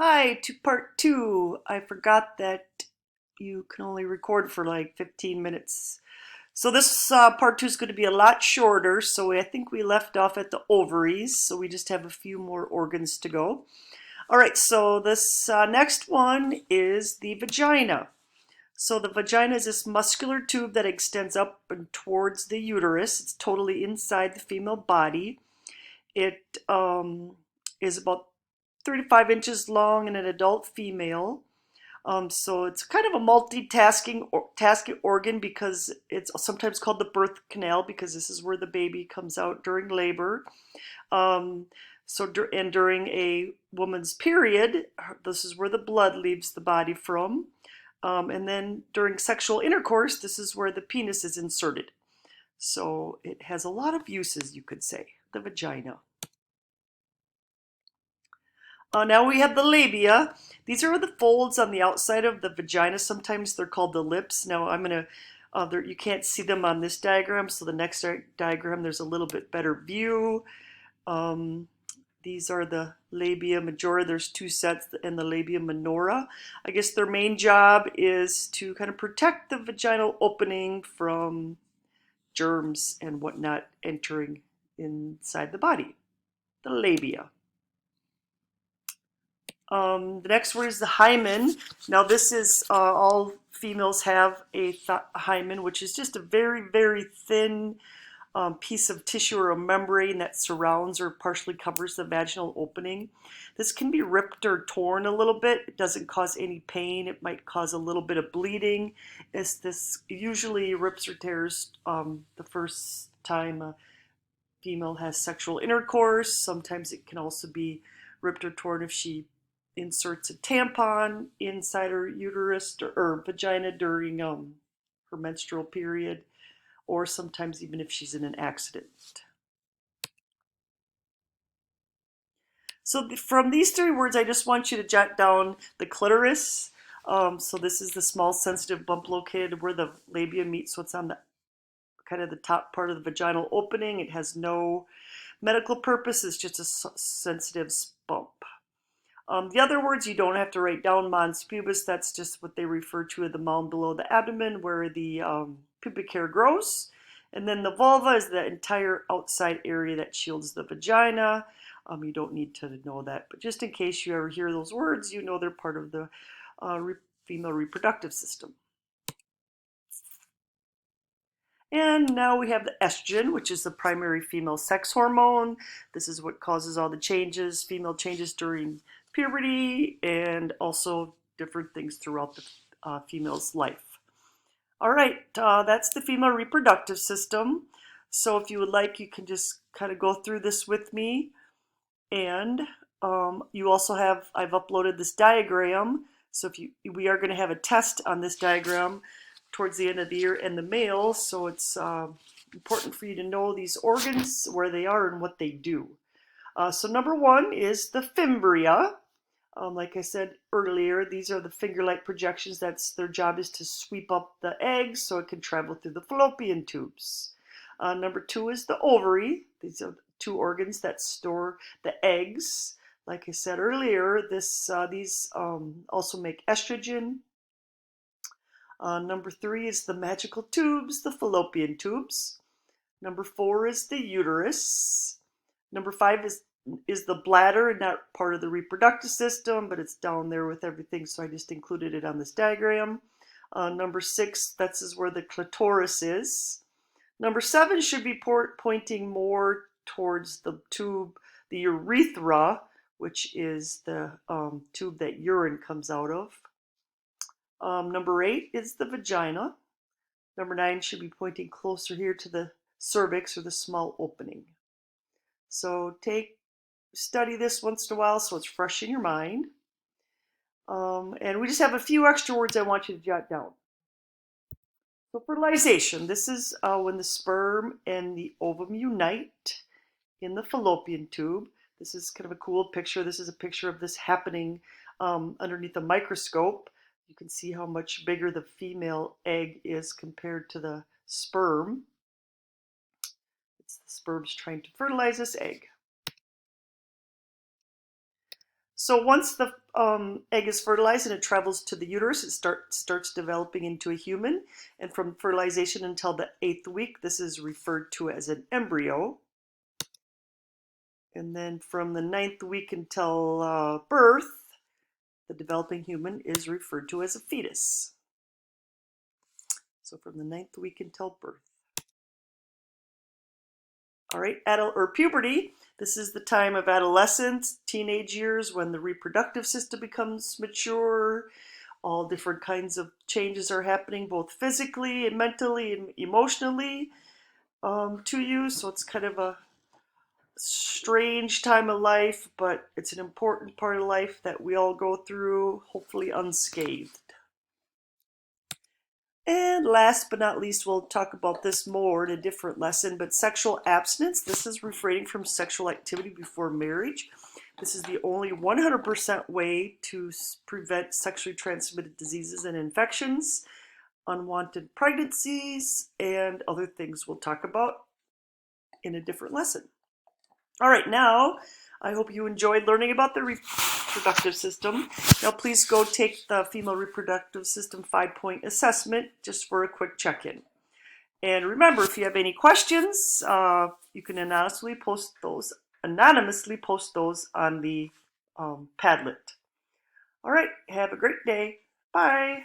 Hi, to part two. I forgot that you can only record for like 15 minutes. So this part two is going to be a lot shorter. So I think we left off at the ovaries. So we just have a few more organs to go. All right, so this next one is the vagina. So the vagina is this muscular tube that extends up and towards the uterus. It's totally inside the female body. It is about 35 inches long in an adult female. So it's kind of a tasking organ because it's sometimes called the birth canal because this is where the baby comes out during labor. Um, and during a woman's period, this is where the blood leaves the body from. And then during sexual intercourse, this is where the penis is inserted. So it has a lot of uses, you could say, the vagina. Now we have the labia. These are the folds on the outside of the vagina. Sometimes they're called the lips. Now you can't see them on this diagram, so the next diagram there's a little bit better view. Um, these are the labia majora. There's two sets, and the labia minora. I guess their main job is to kind of protect the vaginal opening from germs and whatnot entering inside the body. The labia. The next word is the hymen. Now this is all females have a hymen, which is just a very, very thin piece of tissue or a membrane that surrounds or partially covers the vaginal opening. This can be ripped or torn a little bit. It doesn't cause any pain. It might cause a little bit of bleeding. This usually rips or tears the first time a female has sexual intercourse. Sometimes it can also be ripped or torn if she inserts a tampon inside her uterus or vagina during her menstrual period, or sometimes even if she's in an accident. So from these three words, I just want you to jot down the clitoris. So this is the small sensitive bump located where the labia meets. So it's on the kind of the top part of the vaginal opening. It has no medical purpose. It's just a sensitive bump. The other words you don't have to write down. Mons pubis, that's just what they refer to as the mound below the abdomen where the pubic hair grows. And then the vulva is the entire outside area that shields the vagina. You don't need to know that, but just in case you ever hear those words, you know they're part of the female reproductive system. And now we have the estrogen, which is the primary female sex hormone. This is what causes all the changes, female changes during puberty, and also different things throughout the female's life. All right, that's the female reproductive system. So if you would like, you can just kind of go through this with me. And you also I've uploaded this diagram. So we are going to have a test on this diagram towards the end of the year in the male. So it's important for you to know these organs, where they are and what they do. So number one is the fimbria. Like I said earlier, these are the finger-like projections. Their job is to sweep up the eggs so it can travel through the fallopian tubes. Number two is the ovary. These are two organs that store the eggs. Like I said earlier, these also make estrogen. Number three is the magical tubes, the fallopian tubes. Number four is the uterus. Number five is the bladder, and not part of the reproductive system, but it's down there with everything, so I just included it on this diagram. Number six, is where the clitoris is. Number seven should be pointing more towards the tube, the urethra, which is the tube that urine comes out of. Number eight is the vagina. Number nine should be pointing closer here to the cervix or the small opening. So study this once in a while so it's fresh in your mind. And we just have a few extra words I want you to jot down. So fertilization, this is when the sperm and the ovum unite in the fallopian tube. This is kind of a cool picture. This is a picture of this happening underneath a microscope. You can see how much bigger the female egg is compared to the sperm. It's the sperm's trying to fertilize this egg. So once the egg is fertilized and it travels to the uterus. It starts developing into a human. And from fertilization until the 8th week, this is referred to as an embryo. And then from the 9th week until birth, the developing human is referred to as a fetus. So from the 9th week until birth. All right, puberty. This is the time of adolescence, teenage years, when the reproductive system becomes mature. All different kinds of changes are happening, both physically and mentally and emotionally to you. So it's kind of a strange time of life, but it's an important part of life that we all go through, hopefully unscathed. And last but not least, we'll talk about this more in a different lesson, but sexual abstinence. This is refraining from sexual activity before marriage. This is the only 100% way to prevent sexually transmitted diseases and infections, unwanted pregnancies, and other things we'll talk about in a different lesson. All right, now I hope you enjoyed learning about the reproductive system. Now please go take the female reproductive system 5-point assessment just for a quick check-in. And remember, if you have any questions, you can anonymously post those on the Padlet. All right, have a great day. Bye.